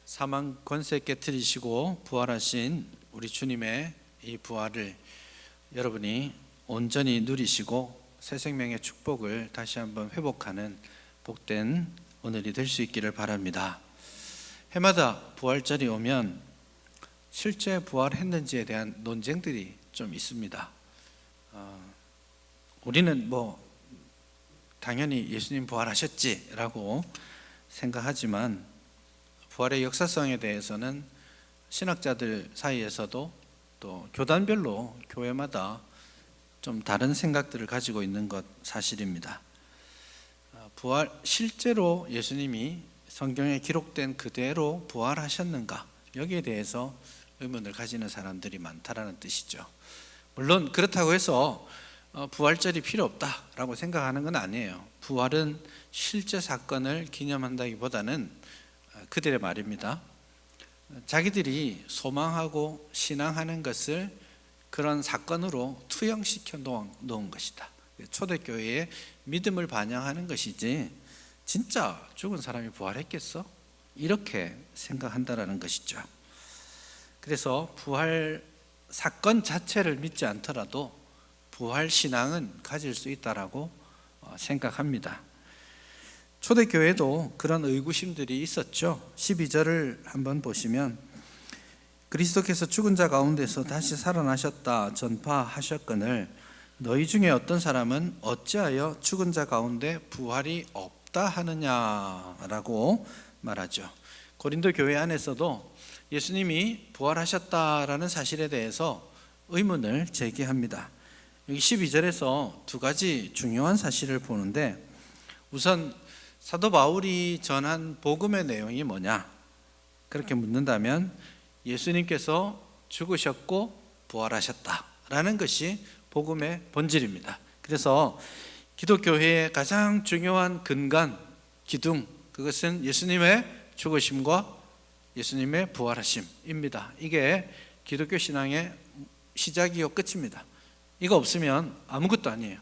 사망 권세 깨뜨리시고 부활하신 우리 주님의 이 부활을 여러분이 온전히 누리시고 새 생명의 축복을 다시 한번 회복하는 복된 오늘이 될 수 있기를 바랍니다. 해마다 부활절이 오면 실제 부활했는지에 대한 논쟁들이 좀 있습니다. 우리는 당연히 예수님 부활하셨지라고 생각하지만 부활의 역사성에 대해서는 신학자들 사이에서도 또 교단별로 교회마다 좀 다른 생각들을 가지고 있는 것 사실입니다. 부활, 실제로 예수님이 성경에 기록된 그대로 부활하셨는가? 여기에 대해서 의문을 가지는 사람들이 많다라는 뜻이죠. 물론 그렇다고 해서 부활절이 필요 없다라고 생각하는 건 아니에요. 부활은 실제 사건을 기념한다기보다는 그들의 말입니다. 자기들이 소망하고 신앙하는 것을 그런 사건으로 투영시켜 놓은 것이다. 초대교회의 믿음을 반영하는 것이지 진짜 죽은 사람이 부활했겠어? 이렇게 생각한다라는 것이죠. 그래서 부활 사건 자체를 믿지 않더라도 부활 신앙은 가질 수 있다라고 생각합니다. 초대교회도 그런 의구심들이 있었죠. 12절을 한번 보시면 그리스도께서 죽은 자 가운데서 다시 살아나셨다 전파하셨거늘 너희 중에 어떤 사람은 어찌하여 죽은 자 가운데 부활이 없다 하느냐라고 말하죠. 고린도 교회 안에서도 예수님이 부활하셨다라는 사실에 대해서 의문을 제기합니다. 여기 12절에서 두 가지 중요한 사실을 보는데, 우선 사도 바울이 전한 복음의 내용이 뭐냐? 그렇게 묻는다면 예수님께서 죽으셨고 부활하셨다라는 것이 복음의 본질입니다. 그래서 기독교회의 가장 중요한 근간, 기둥, 그것은 예수님의 죽으심과 예수님의 부활하심입니다. 이게 기독교 신앙의 시작이요 끝입니다. 이거 없으면 아무것도 아니에요.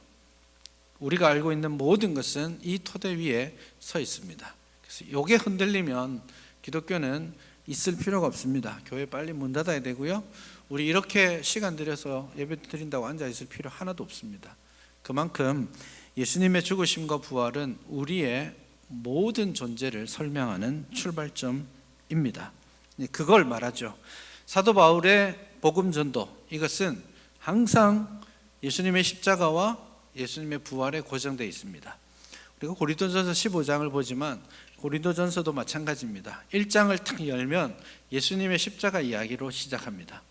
우리가 알고 있는 모든 것은 이 토대 위에 서 있습니다. 그래서 이게 흔들리면 기독교는 있을 필요가 없습니다. 교회 빨리 문 닫아야 되고요. 우리 이렇게 시간 들여서 예배 드린다고 앉아 있을 필요 하나도 없습니다. 그만큼 예수님의 죽으심과 부활은 우리의 모든 존재를 설명하는 출발점입니다. 그걸 말하죠. 사도 바울의 복음 전도, 이것은 항상 예수님의 십자가와 예수님의 부활에 고정되어 있습니다. 우리가 고린도전서 15장을 보지만 고린도전서도 마찬가지입니다. 1장을 탁 열면 예수님의 십자가 이야기로 시작합니다.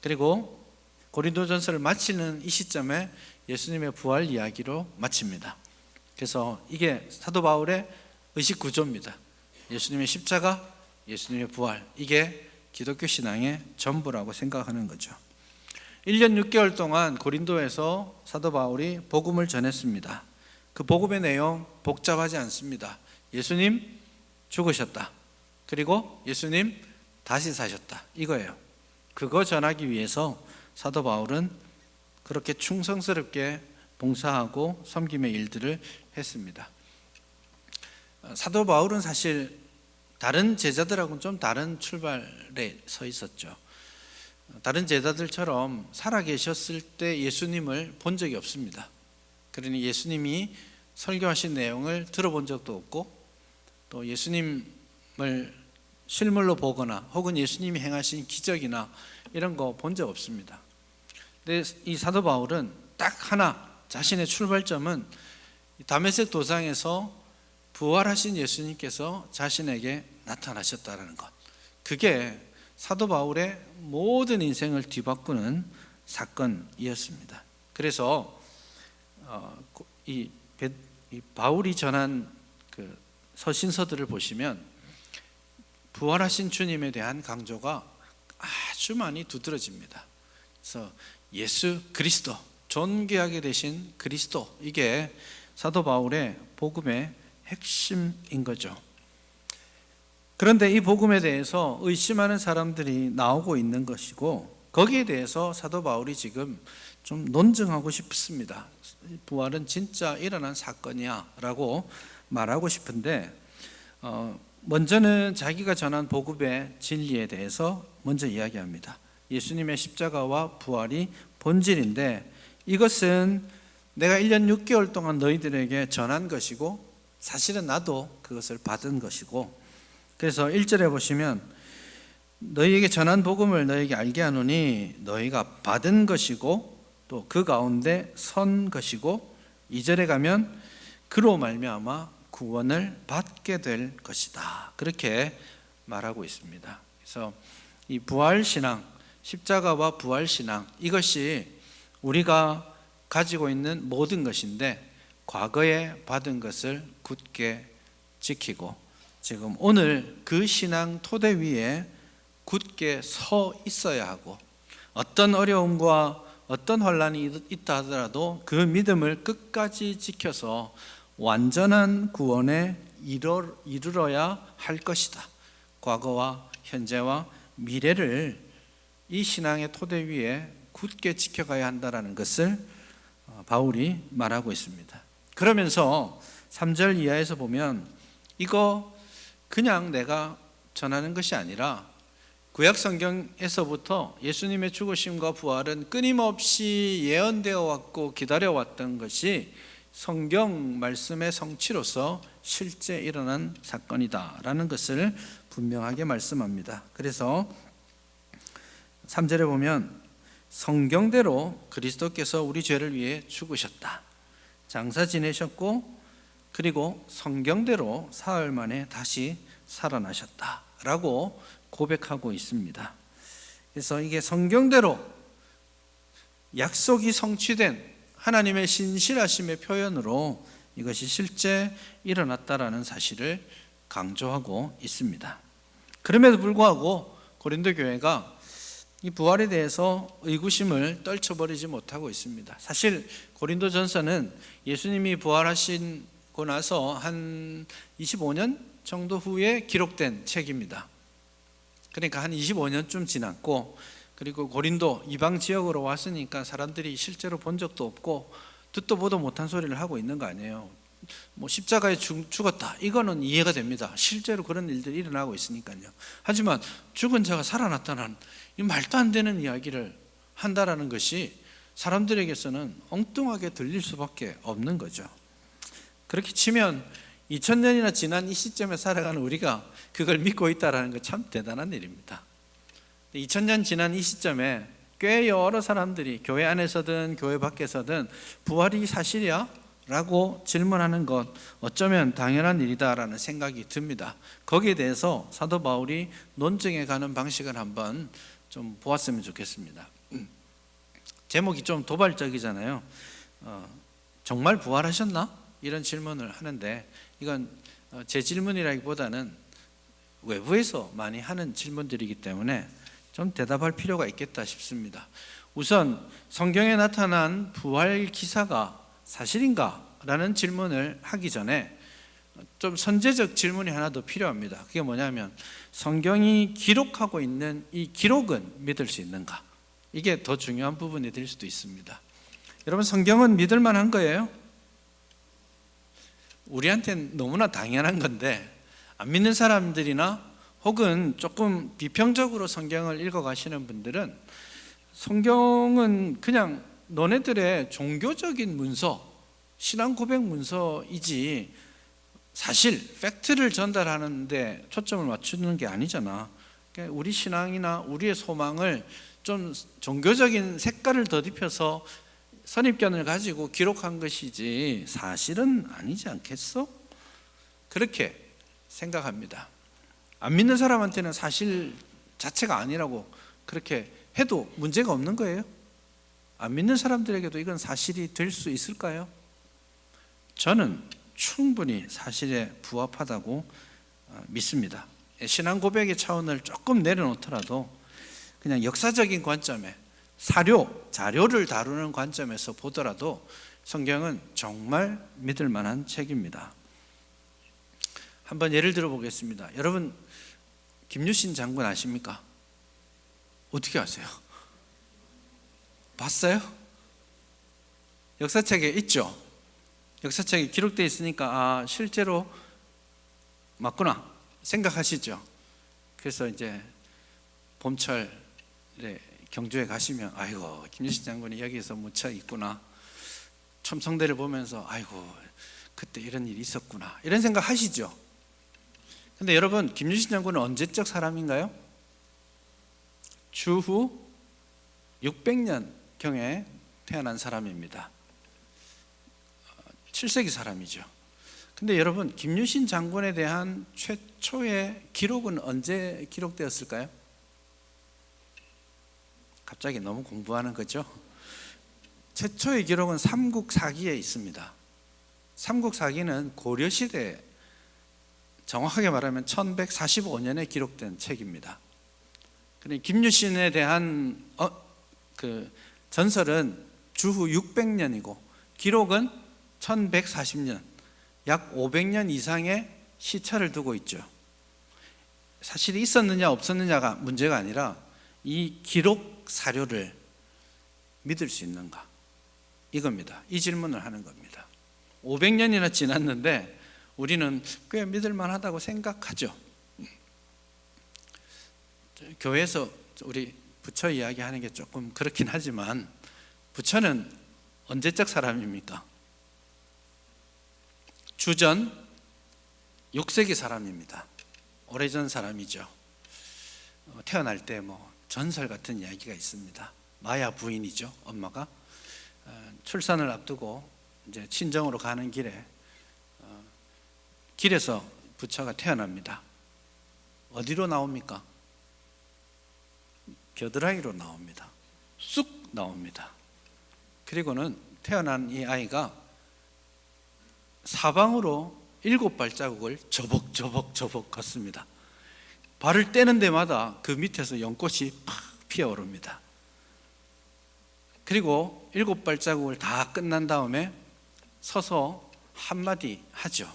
그리고 고린도전서를 마치는 이 시점에 예수님의 부활 이야기로 마칩니다. 그래서 이게 사도 바울의 의식 구조입니다. 예수님의 십자가, 예수님의 부활, 이게 기독교 신앙의 전부라고 생각하는 거죠. 1년 6개월 동안 고린도에서 사도 바울이 복음을 전했습니다. 그 복음의 내용 복잡하지 않습니다. 예수님 죽으셨다. 그리고 예수님 다시 사셨다. 이거예요. 그거 전하기 위해서 사도 바울은 그렇게 충성스럽게 봉사하고 섬김의 일들을 했습니다. 사도 바울은 사실 다른 제자들하고는 좀 다른 출발에 서 있었죠. 다른 제자들처럼 살아계셨을 때 예수님을 본 적이 없습니다. 그러니 예수님이 설교하신 내용을 들어본 적도 없고, 또 예수님을 실물로 보거나 혹은 예수님이 행하신 기적이나 이런 거 본 적 없습니다. 근데 이 사도 바울은 딱 하나, 자신의 출발점은 다메섹 도상에서 부활하신 예수님께서 자신에게 나타나셨다는 것. 그게 사도 바울의 모든 인생을 뒤바꾸는 사건이었습니다. 그래서 이 바울이 전한 그 서신서들을 보시면 부활하신 주님에 대한 강조가 아주 많이 두드러집니다. 그래서 예수 그리스도, 존귀하게 되신 그리스도, 이게 사도 바울의 복음의 핵심인 거죠. 그런데 이 복음에 대해서 의심하는 사람들이 나오고 있는 것이고, 거기에 대해서 사도 바울이 지금 좀 논증하고 싶습니다. 부활은 진짜 일어난 사건이야 라고 말하고 싶은데 먼저는 자기가 전한 복음의 진리에 대해서 먼저 이야기합니다. 예수님의 십자가와 부활이 본질인데 이것은 내가 1년 6개월 동안 너희들에게 전한 것이고 사실은 나도 그것을 받은 것이고, 그래서 1절에 보시면 너희에게 전한 복음을 너희에게 알게 하노니 너희가 받은 것이고 또 그 가운데 선 것이고, 2절에 가면 그로 말미암아 구원을 받게 될 것이다, 그렇게 말하고 있습니다. 그래서 이 부활신앙, 십자가와 부활신앙, 이것이 우리가 가지고 있는 모든 것인데 과거에 받은 것을 굳게 지키고 지금 오늘 그 신앙 토대 위에 굳게 서 있어야 하고, 어떤 어려움과 어떤 환란이 있다 하더라도 그 믿음을 끝까지 지켜서 완전한 구원에 이르러야 할 것이다. 과거와 현재와 미래를 이 신앙의 토대 위에 굳게 지켜가야 한다는 것을 바울이 말하고 있습니다. 그러면서 3절 이하에서 보면 이거 그냥 내가 전하는 것이 아니라 구약 성경에서부터 예수님의 죽으심과 부활은 끊임없이 예언되어 왔고 기다려왔던 것이 성경 말씀의 성취로서 실제 일어난 사건이다라는 것을 분명하게 말씀합니다. 그래서 3절에 보면 성경대로 그리스도께서 우리 죄를 위해 죽으셨다, 장사 지내셨고 그리고 성경대로 사흘 만에 다시 살아나셨다라고 고백하고 있습니다. 그래서 이게 성경대로 약속이 성취된 하나님의 신실하심의 표현으로 이것이 실제 일어났다라는 사실을 강조하고 있습니다. 그럼에도 불구하고 고린도 교회가 이 부활에 대해서 의구심을 떨쳐버리지 못하고 있습니다. 사실 고린도전서는 예수님이 부활하시고 나서 한 25년 정도 후에 기록된 책입니다. 그러니까 한 25년쯤 지났고, 그리고 고린도 이방 지역으로 왔으니까 사람들이 실제로 본 적도 없고 듣도 보도 못한 소리를 하고 있는 거 아니에요. 뭐 십자가에 죽었다, 이거는 이해가 됩니다. 실제로 그런 일들이 일어나고 있으니까요. 하지만 죽은 자가 살아났다는 이 말도 안 되는 이야기를 한다라는 것이 사람들에게서는 엉뚱하게 들릴 수밖에 없는 거죠. 그렇게 치면 2000년이나 지난 이 시점에 살아가는 우리가 그걸 믿고 있다는 건 참 대단한 일입니다. 2000년 지난 이 시점에 꽤 여러 사람들이 교회 안에서든 교회 밖에서든 부활이 사실이야? 라고 질문하는 것, 어쩌면 당연한 일이다라는 생각이 듭니다. 거기에 대해서 사도 바울이 논증해 가는 방식을 한번 좀 보았으면 좋겠습니다. 제목이 좀 도발적이잖아요. 정말 부활하셨나? 이런 질문을 하는데 이건 제 질문이라기보다는 외부에서 많이 하는 질문들이기 때문에 좀 대답할 필요가 있겠다 싶습니다. 우선 성경에 나타난 부활 기사가 사실인가? 라는 질문을 하기 전에 좀 선제적 질문이 하나 더 필요합니다. 그게 뭐냐면 성경이 기록하고 있는 이 기록은 믿을 수 있는가? 이게 더 중요한 부분이 될 수도 있습니다. 여러분, 성경은 믿을 만한 거예요? 우리한테는 너무나 당연한 건데 안 믿는 사람들이나 혹은 조금 비평적으로 성경을 읽어가시는 분들은 성경은 그냥 너네들의 종교적인 문서, 신앙 고백 문서이지 사실 팩트를 전달하는 데 초점을 맞추는 게 아니잖아. 그러니까 우리 신앙이나 우리의 소망을 좀 종교적인 색깔을 덧입혀서 선입견을 가지고 기록한 것이지 사실은 아니지 않겠어? 그렇게 생각합니다. 안 믿는 사람한테는 사실 자체가 아니라고 그렇게 해도 문제가 없는 거예요? 안 믿는 사람들에게도 이건 사실이 될 수 있을까요? 저는 충분히 사실에 부합하다고 믿습니다. 신앙 고백의 차원을 조금 내려놓더라도 그냥 역사적인 관점에 자료를 다루는 관점에서 보더라도 성경은 정말 믿을 만한 책입니다. 한번 예를 들어 보겠습니다. 여러분, 김유신 장군 아십니까? 어떻게 아세요? 봤어요? 역사책에 있죠? 역사책에 기록되어 있으니까 실제로 맞구나 생각하시죠? 그래서 이제 봄철에 경주에 가시면 아이고 김유신 장군이 여기서 묻혀 있구나, 첨성대를 보면서 아이고 그때 이런 일이 있었구나, 이런 생각 하시죠? 근데 여러분, 김유신 장군은 언제적 사람인가요? 주후 600년경에 태어난 사람입니다. 7세기 사람이죠. 근데 여러분, 김유신 장군에 대한 최초의 기록은 언제 기록되었을까요? 갑자기 너무 공부하는 거죠? 최초의 기록은 삼국사기에 있습니다. 삼국사기는 고려시대, 정확하게 말하면 1145년에 기록된 책입니다. 김유신에 대한 그 전설은 주후 600년이고 기록은 1140년, 약 500년 이상의 시차를 두고 있죠. 사실이 있었느냐 없었느냐가 문제가 아니라 이 기록 사료를 믿을 수 있는가, 이겁니다. 이 질문을 하는 겁니다. 500년이나 지났는데 우리는 꽤 믿을 만하다고 생각하죠. 교회에서 우리 부처 이야기하는 게 조금 그렇긴 하지만, 부처는 언제적 사람입니까? 주전 6세기 사람입니다. 오래전 사람이죠. 태어날 때 전설 같은 이야기가 있습니다. 마야 부인이죠. 엄마가 출산을 앞두고 이제 친정으로 가는 길에서 부처가 태어납니다. 어디로 나옵니까? 겨드랑이로 나옵니다. 쑥 나옵니다. 그리고는 태어난 이 아이가 사방으로 7발자국을 저벅저벅 걷습니다. 발을 떼는 데마다 그 밑에서 연꽃이 팍 피어오릅니다. 그리고 7발자국을 다 끝난 다음에 서서 한마디 하죠.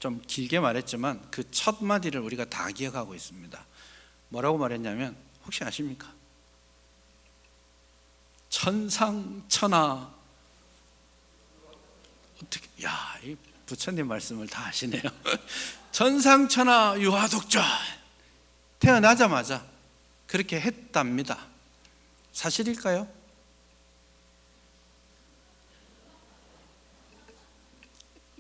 좀 길게 말했지만 그 첫 마디를 우리가 다 기억하고 있습니다. 뭐라고 말했냐면, 혹시 아십니까? 천상천하. 어떻게, 이 부처님 말씀을 다 하시네요. 천상천하 유화독존. 태어나자마자 그렇게 했답니다. 사실일까요?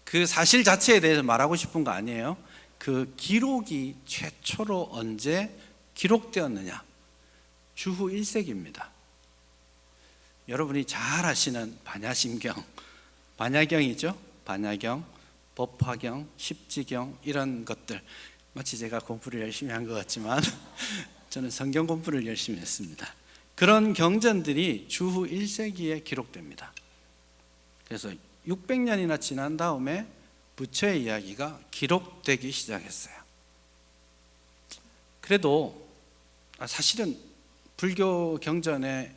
그 사실 자체에 대해서 말하고 싶은 거 아니에요. 그 기록이 최초로 언제 기록되었느냐? 주후 1세기입니다. 여러분이 잘 아시는 반야심경, 반야경이죠. 반야경, 법화경, 십지경, 이런 것들, 마치 제가 공부를 열심히 한 것 같지만 저는 성경 공부를 열심히 했습니다. 그런 경전들이 주후 1세기에 기록됩니다. 그래서 600년이나 지난 다음에 부처의 이야기가 기록되기 시작했어요. 그래도 사실은 불교 경전의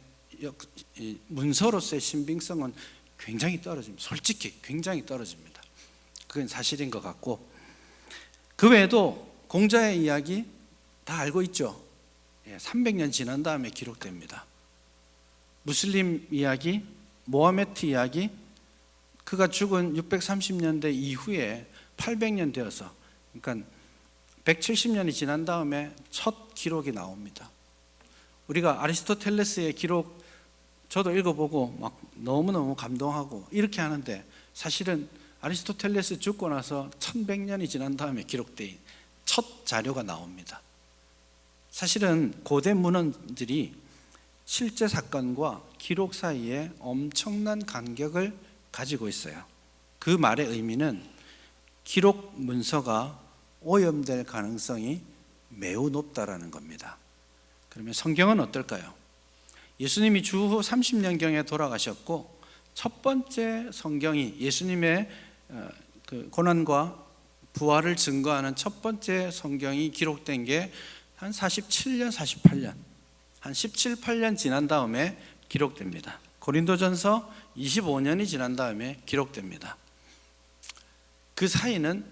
문서로서의 신빙성은 굉장히 떨어집니다. 솔직히 굉장히 떨어집니다. 그건 사실인 것 같고, 그 외에도 공자의 이야기 다 알고 있죠. 300년 지난 다음에 기록됩니다. 무슬림 이야기, 모하메트 이야기, 그가 죽은 630년대 이후에 800년 되어서, 그러니까 170년이 지난 다음에 첫 기록이 나옵니다. 우리가 아리스토텔레스의 기록, 저도 읽어보고 막 너무너무 감동하고 이렇게 하는데, 사실은 아리스토텔레스 죽고 나서 1100년이 지난 다음에 기록된 첫 자료가 나옵니다. 사실은 고대 문헌들이 실제 사건과 기록 사이에 엄청난 간격을 가지고 있어요. 그 말의 의미는 기록 문서가 오염될 가능성이 매우 높다라는 겁니다. 그러면 성경은 어떨까요? 예수님이 주후 30년경에 돌아가셨고, 첫 번째 성경이 예수님의 그 고난과 부활을 증거하는 첫 번째 성경이 기록된 게 한 47년, 48년, 한 17, 8년 지난 다음에 기록됩니다. 고린도전서 25년이 지난 다음에 기록됩니다. 그 사이는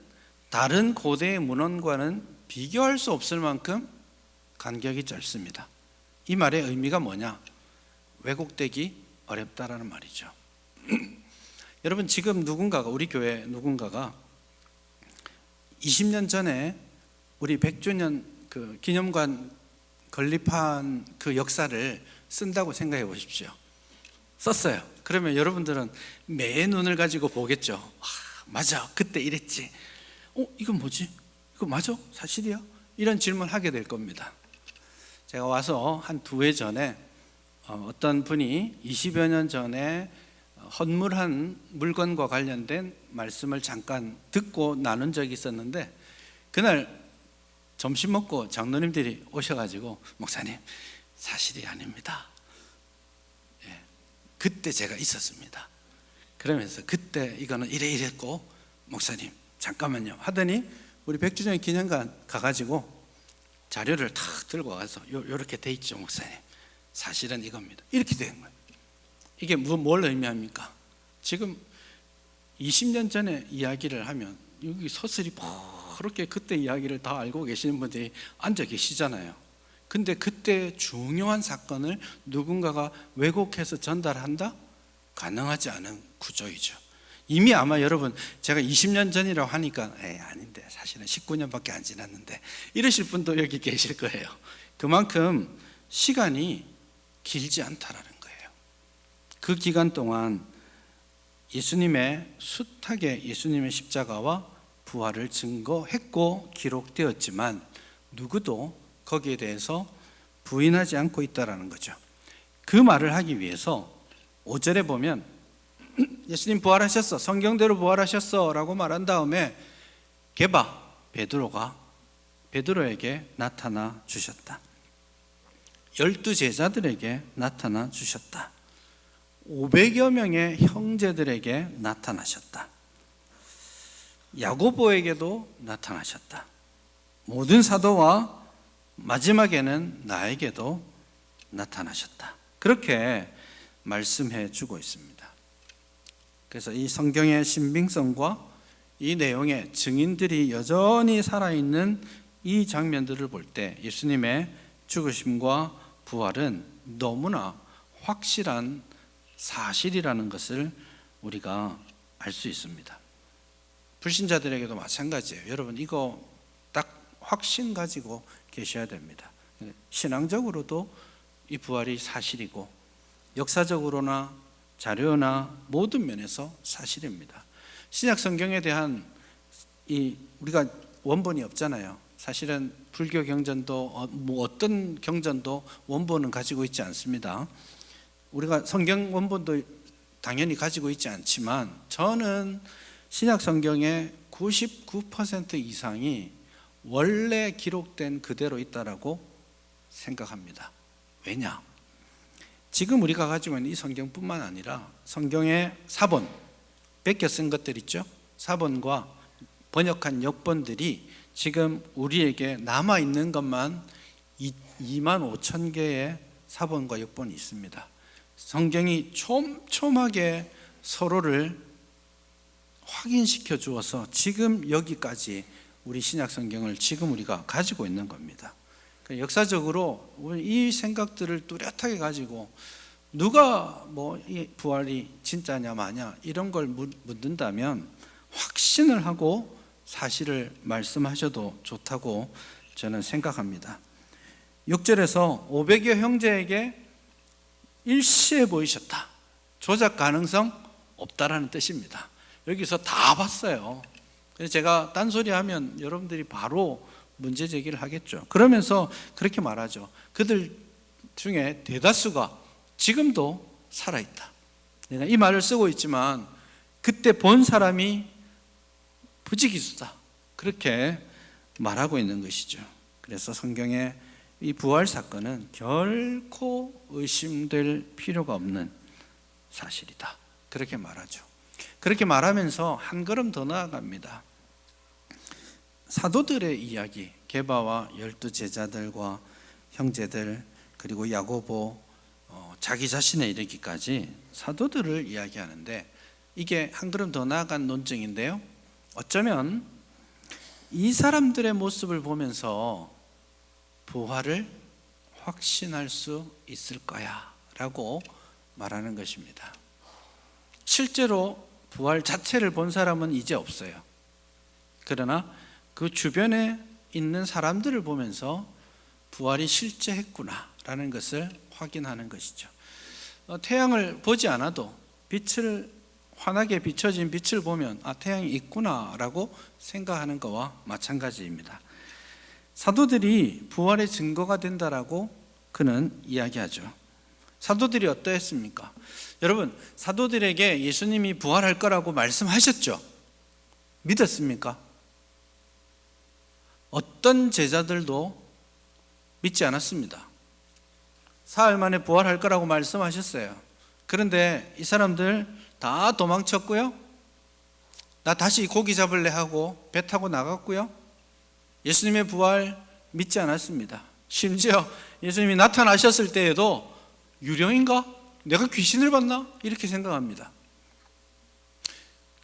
다른 고대의 문헌과는 비교할 수 없을 만큼 간격이 짧습니다. 이 말의 의미가 뭐냐? 왜곡되기 어렵다라는 말이죠. 여러분, 지금 누군가가, 우리 교회 누군가가 20년 전에 우리 100주년 그 기념관 건립한 그 역사를 쓴다고 생각해 보십시오. 썼어요. 그러면 여러분들은 매 눈을 가지고 보겠죠. 맞아, 그때 이랬지. 이건 뭐지? 이거 맞아? 사실이야? 이런 질문 하게 될 겁니다. 제가 와서 한 2해 전에 어떤 분이 20여 년 전에 헌물한 물건과 관련된 말씀을 잠깐 듣고 나눈 적이 있었는데, 그날 점심 먹고 장로님들이 오셔가지고 목사님, 사실이 아닙니다. 그때 제가 있었습니다. 그러면서 그때 이거는 이랬고 목사님 잠깐만요 하더니 우리 100주년 기념관 가가지고 자료를 탁 들고 와서 요렇게 돼 있죠 목사님, 사실은 이겁니다. 이렇게 된 거예요. 이게 뭘 의미합니까? 지금 20년 전에 이야기를 하면 여기 서슬이 그렇게 그때 이야기를 다 알고 계시는 분들이 앉아 계시잖아요. 근데 그때 중요한 사건을 누군가가 왜곡해서 전달한다? 가능하지 않은 구조이죠. 이미 아마 여러분, 제가 20년 전이라고 하니까 아닌데 사실은 19년밖에 안 지났는데 이러실 분도 여기 계실 거예요. 그만큼 시간이 길지 않다라는 거예요. 그 기간 동안 예수님의 숱하게 예수님의 십자가와 부활을 증거했고 기록되었지만 누구도 거기에 대해서 부인하지 않고 있다라는 거죠. 그 말을 하기 위해서 5절에 보면 예수님 부활하셨어, 성경대로 부활하셨어 라고 말한 다음에 베드로가 베드로에게 나타나 주셨다. 12제자들에게 나타나 주셨다. 500여 명의 형제들에게 나타나셨다. 야고보에게도 나타나셨다. 모든 사도와 마지막에는 나에게도 나타나셨다. 그렇게 말씀해 주고 있습니다. 그래서 이 성경의 신빙성과 이 내용의 증인들이 여전히 살아있는 이 장면들을 볼 때 예수님의 죽으심과 부활은 너무나 확실한 사실이라는 것을 우리가 알 수 있습니다. 불신자들에게도 마찬가지예요. 여러분, 이거 딱 확신 가지고 계셔야 됩니다. 신앙적으로도 이 부활이 사실이고 역사적으로나 자료나 모든 면에서 사실입니다. 신약 성경에 대한 우리가 원본이 없잖아요. 사실은 불교 경전도 어떤 경전도 원본은 가지고 있지 않습니다. 우리가 성경 원본도 당연히 가지고 있지 않지만 저는 신약 성경의 99% 이상이 원래 기록된 그대로 있다라고 생각합니다. 왜냐? 지금 우리가 가지고 있는 이 성경뿐만 아니라 성경의 사본, 베껴 쓴 것들 있죠? 사본과 번역한 역본들이 지금 우리에게 남아있는 것만 2만 5천 개의 사본과 역본이 있습니다. 성경이 촘촘하게 서로를 확인시켜 주어서 지금 여기까지 우리 신약 성경을 지금 우리가 가지고 있는 겁니다. 역사적으로 이 생각들을 뚜렷하게 가지고 누가 이 부활이 진짜냐 마냐 이런 걸 묻는다면 확신을 하고 사실을 말씀하셔도 좋다고 저는 생각합니다. 6절에서 500여 형제에게 일시에 보이셨다. 조작 가능성 없다라는 뜻입니다. 여기서 다 봤어요. 그래서 제가 딴소리하면 여러분들이 바로 문제 제기를 하겠죠. 그러면서 그렇게 말하죠. 그들 중에 대다수가 지금도 살아있다. 내가 이 말을 쓰고 있지만 그때 본 사람이 부지기수다. 그렇게 말하고 있는 것이죠. 그래서 성경의 이 부활 사건은 결코 의심될 필요가 없는 사실이다. 그렇게 말하죠. 그렇게 말하면서 한 걸음 더 나아갑니다. 사도들의 이야기, 게바와 12제자들과 형제들 그리고 야고보 자기 자신에 이르기까지 사도들을 이야기하는데 이게 한 걸음 더 나아간 논증인데요. 어쩌면 이 사람들의 모습을 보면서 부활을 확신할 수 있을 거야 라고 말하는 것입니다. 실제로 부활 자체를 본 사람은 이제 없어요. 그러나 그 주변에 있는 사람들을 보면서 부활이 실제했구나라는 것을 확인하는 것이죠. 태양을 보지 않아도 빛을 환하게 비춰진 빛을 보면 태양이 있구나라고 생각하는 것과 마찬가지입니다. 사도들이 부활의 증거가 된다라고 그는 이야기하죠. 사도들이 어떠했습니까? 여러분, 사도들에게 예수님이 부활할 거라고 말씀하셨죠? 믿었습니까? 어떤 제자들도 믿지 않았습니다. 사흘 만에 부활할 거라고 말씀하셨어요. 그런데 이 사람들 다 도망쳤고요. 나 다시 고기 잡을래 하고 배 타고 나갔고요. 예수님의 부활 믿지 않았습니다. 심지어 예수님이 나타나셨을 때에도 유령인가? 내가 귀신을 봤나? 이렇게 생각합니다.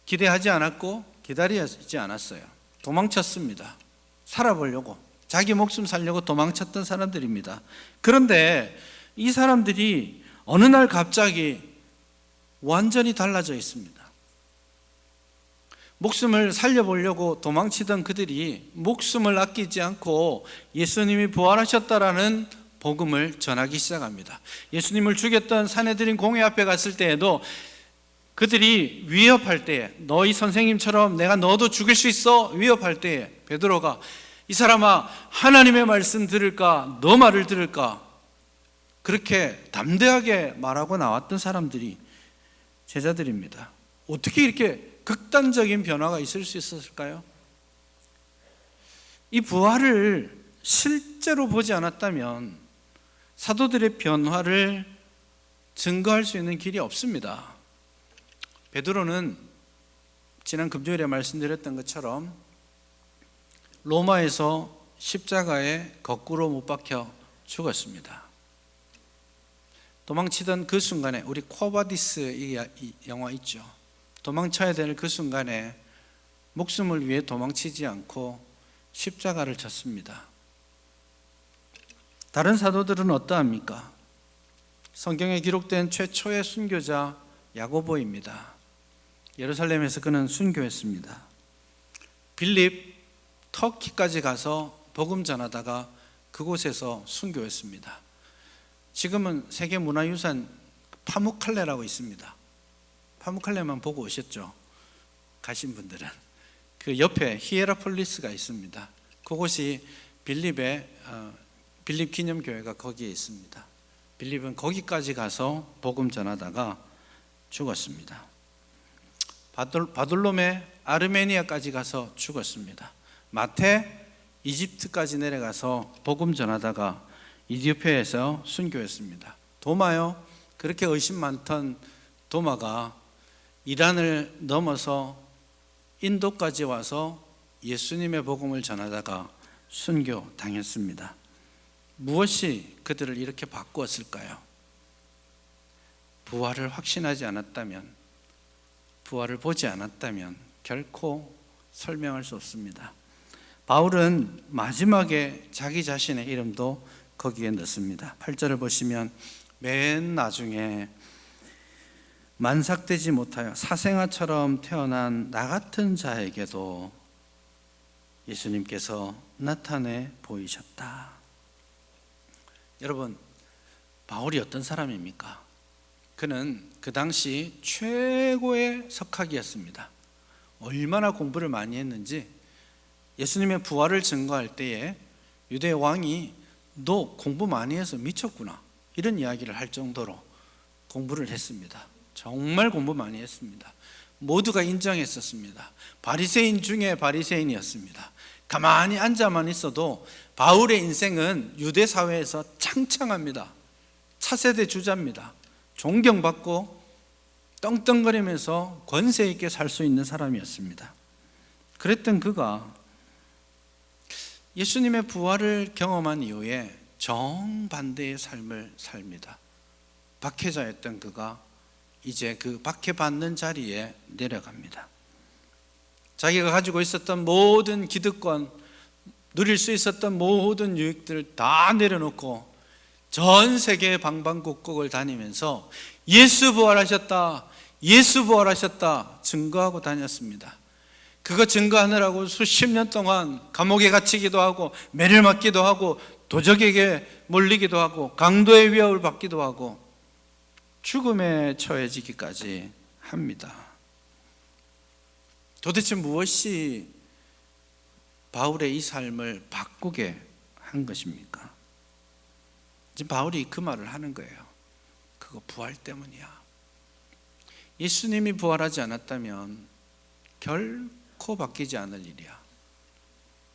기대하지 않았고 기다리지 않았어요. 도망쳤습니다. 살아보려고, 자기 목숨 살려고 도망쳤던 사람들입니다. 그런데 이 사람들이 어느 날 갑자기 완전히 달라져 있습니다. 목숨을 살려보려고 도망치던 그들이 목숨을 아끼지 않고 예수님이 부활하셨다라는 복음을 전하기 시작합니다. 예수님을 죽였던 산헤드린 공회 앞에 갔을 때에도 그들이 위협할 때에, 너희 선생님처럼 내가 너도 죽일 수 있어 위협할 때에 베드로가 이 사람아, 하나님의 말씀 들을까 너 말을 들을까, 그렇게 담대하게 말하고 나왔던 사람들이 제자들입니다. 어떻게 이렇게 극단적인 변화가 있을 수 있었을까요? 이 부활을 실제로 보지 않았다면 사도들의 변화를 증거할 수 있는 길이 없습니다. 베드로는 지난 금요일에 말씀드렸던 것처럼 로마에서 십자가에 거꾸로 못 박혀 죽었습니다. 도망치던 그 순간에, 우리 코바디스 이 영화 있죠. 도망쳐야 될 그 순간에 목숨을 위해 도망치지 않고 십자가를 졌습니다. 다른 사도들은 어떠합니까? 성경에 기록된 최초의 순교자 야고보입니다. 예루살렘에서 그는 순교했습니다. 빌립 터키까지 가서 복음 전하다가 그곳에서 순교했습니다. 지금은 세계문화유산 파묵칼레라고 있습니다. 파묵칼레만 보고 오셨죠? 가신 분들은. 그 옆에 히에라폴리스가 있습니다. 그곳이 빌립 기념교회가 거기에 있습니다. 빌립은 거기까지 가서 복음 전하다가 죽었습니다. 바돌롬에 아르메니아까지 가서 죽었습니다. 마태 이집트까지 내려가서 복음 전하다가 이디오피아에서 순교했습니다. 도마요, 그렇게 의심 많던 도마가 이란을 넘어서 인도까지 와서 예수님의 복음을 전하다가 순교당했습니다. 무엇이 그들을 이렇게 바꾸었을까요? 부활을 확신하지 않았다면, 부활을 보지 않았다면 결코 설명할 수 없습니다. 바울은 마지막에 자기 자신의 이름도 거기에 넣습니다. 8절을 보시면 맨 나중에 만삭되지 못하여 사생아처럼 태어난 나 같은 자에게도 예수님께서 나타내 보이셨다. 여러분, 바울이 어떤 사람입니까? 그는 그 당시 최고의 석학이었습니다. 얼마나 공부를 많이 했는지 예수님의 부활을 증거할 때에 유대 왕이 너 공부 많이 해서 미쳤구나, 이런 이야기를 할 정도로 공부를 했습니다. 정말 공부 많이 했습니다. 모두가 인정했었습니다. 바리새인 중에 바리새인이었습니다. 가만히 앉아만 있어도 바울의 인생은 유대 사회에서 창창합니다. 차세대 주자입니다. 존경받고 떵떵거리면서 권세 있게 살 수 있는 사람이었습니다. 그랬던 그가 예수님의 부활을 경험한 이후에 정반대의 삶을 삽니다. 박해자였던 그가 이제 그 박해받는 자리에 내려갑니다. 자기가 가지고 있었던 모든 기득권, 누릴 수 있었던 모든 유익들을 다 내려놓고 전 세계 방방곡곡을 다니면서 예수 부활하셨다, 예수 부활하셨다 증거하고 다녔습니다. 그거 증거하느라고 수십 년 동안 감옥에 갇히기도 하고 매를 맞기도 하고 도적에게 몰리기도 하고 강도의 위협을 받기도 하고 죽음에 처해지기까지 합니다. 도대체 무엇이 바울의 이 삶을 바꾸게 한 것입니까? 지금 바울이 그 말을 하는 거예요. 그거 부활 때문이야. 예수님이 부활하지 않았다면 결코 바뀌지 않을 일이야.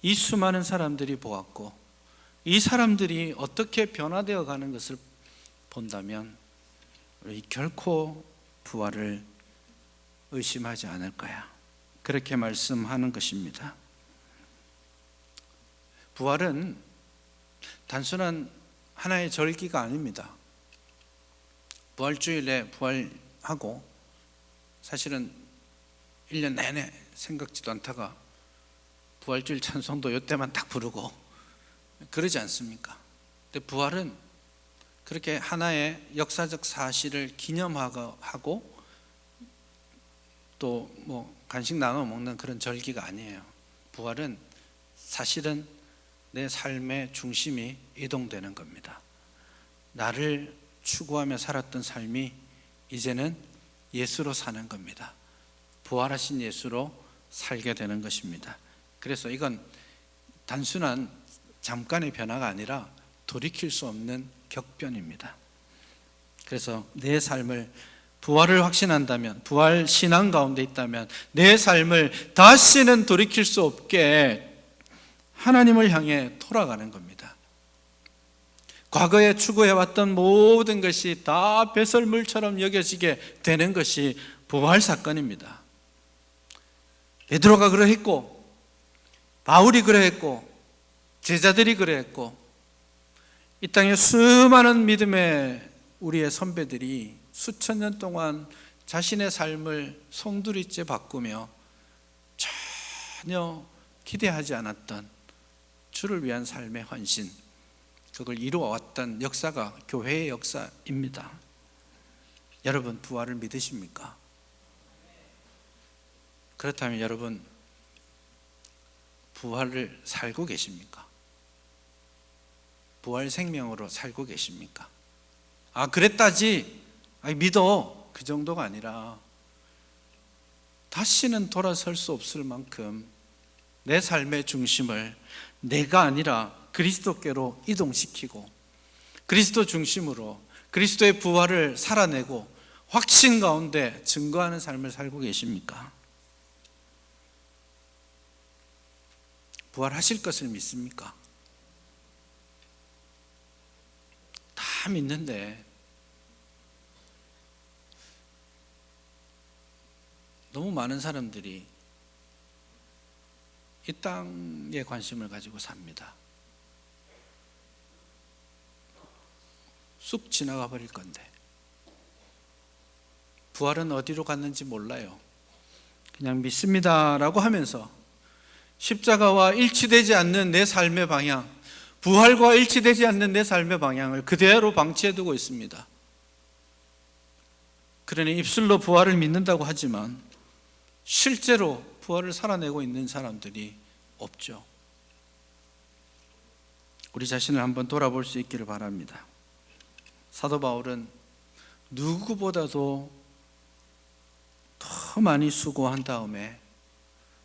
이 수많은 사람들이 보았고 이 사람들이 어떻게 변화되어 가는 것을 본다면 우리 결코 부활을 의심하지 않을 거야. 그렇게 말씀하는 것입니다. 부활은 단순한 하나의 절기가 아닙니다. 부활주일에 부활하고 사실은 1년 내내 생각지도 않다가 부활주일 찬송도 이때만 딱 부르고 그러지 않습니까? 근데 부활은 그렇게 하나의 역사적 사실을 기념하고 또 뭐 간식 나눠 먹는 그런 절기가 아니에요. 부활은 사실은 내 삶의 중심이 이동되는 겁니다. 나를 추구하며 살았던 삶이 이제는 예수로 사는 겁니다. 부활하신 예수로 살게 되는 것입니다. 그래서 이건 단순한 잠깐의 변화가 아니라 돌이킬 수 없는 격변입니다. 그래서 내 삶을 부활을 확신한다면, 부활 신앙 가운데 있다면 내 삶을 다시는 돌이킬 수 없게 하나님을 향해 돌아가는 겁니다. 과거에 추구해왔던 모든 것이 다 배설물처럼 여겨지게 되는 것이 부활 사건입니다. 베드로가 그러했고 바울이 그러했고 제자들이 그러했고 이 땅에 수많은 믿음의 우리의 선배들이 수천 년 동안 자신의 삶을 송두리째 바꾸며 전혀 기대하지 않았던 주를 위한 삶의 헌신, 그걸 이루어왔던 역사가 교회의 역사입니다. 여러분 부활을 믿으십니까? 그렇다면 여러분 부활을 살고 계십니까? 부활 생명으로 살고 계십니까? 그랬다지 믿어, 그 정도가 아니라 다시는 돌아설 수 없을 만큼 내 삶의 중심을 내가 아니라 그리스도께로 이동시키고 그리스도 중심으로 그리스도의 부활을 살아내고 확신 가운데 증거하는 삶을 살고 계십니까? 부활하실 것을 믿습니까? 다 믿는데 너무 많은 사람들이 이 땅에 관심을 가지고 삽니다. 쑥 지나가 버릴 건데 부활은 어디로 갔는지 몰라요. 그냥 믿습니다라고 하면서 십자가와 일치되지 않는 내 삶의 방향, 부활과 일치되지 않는 내 삶의 방향을 그대로 방치해두고 있습니다. 그러니 입술로 부활을 믿는다고 하지만 실제로 부활을 살아내고 있는 사람들이 없죠. 우리 자신을 한번 돌아볼 수 있기를 바랍니다. 사도 바울은 누구보다도 더 많이 수고한 다음에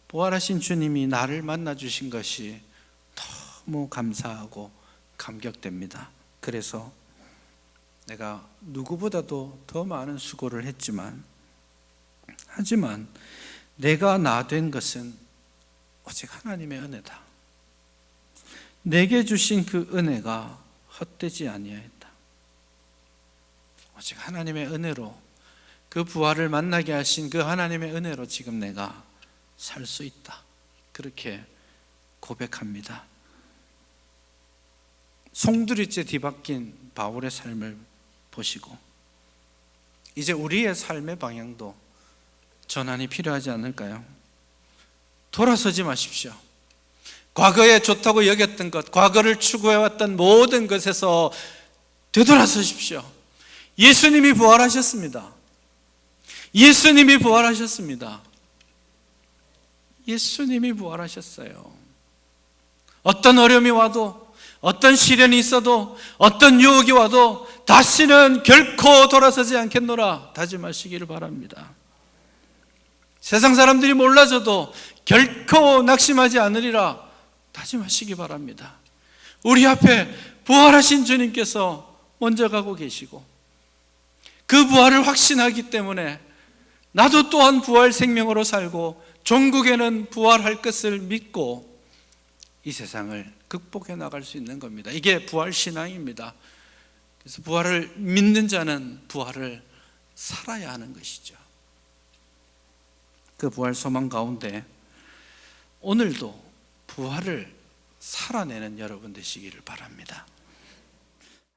부활하신 주님이 나를 만나 주신 것이 너무 감사하고 감격됩니다. 그래서 내가 누구보다도 더 많은 수고를 하지만 내가 나 된 것은 오직 하나님의 은혜다. 내게 주신 그 은혜가 헛되지 아니하였다. 오직 하나님의 은혜로, 그 부활을 만나게 하신 그 하나님의 은혜로 지금 내가 살 수 있다. 그렇게 고백합니다. 송두리째 뒤바뀐 바울의 삶을 보시고 이제 우리의 삶의 방향도 전환이 필요하지 않을까요? 돌아서지 마십시오. 과거에 좋다고 여겼던 것, 과거를 추구해왔던 모든 것에서 되돌아서십시오. 예수님이 부활하셨습니다. 예수님이 부활하셨습니다. 예수님이 부활하셨어요. 어떤 어려움이 와도, 어떤 시련이 있어도, 어떤 유혹이 와도 다시는 결코 돌아서지 않겠노라 다짐하시기를 바랍니다. 세상 사람들이 몰라줘도 결코 낙심하지 않으리라 다짐하시기 바랍니다. 우리 앞에 부활하신 주님께서 먼저 가고 계시고, 그 부활을 확신하기 때문에 나도 또한 부활 생명으로 살고 종국에는 부활할 것을 믿고 이 세상을 극복해 나갈 수 있는 겁니다. 이게 부활 신앙입니다. 그래서 부활을 믿는 자는 부활을 살아야 하는 것이죠. 그 부활 소망 가운데 오늘도 부활을 살아내는 여러분 되시기를 바랍니다.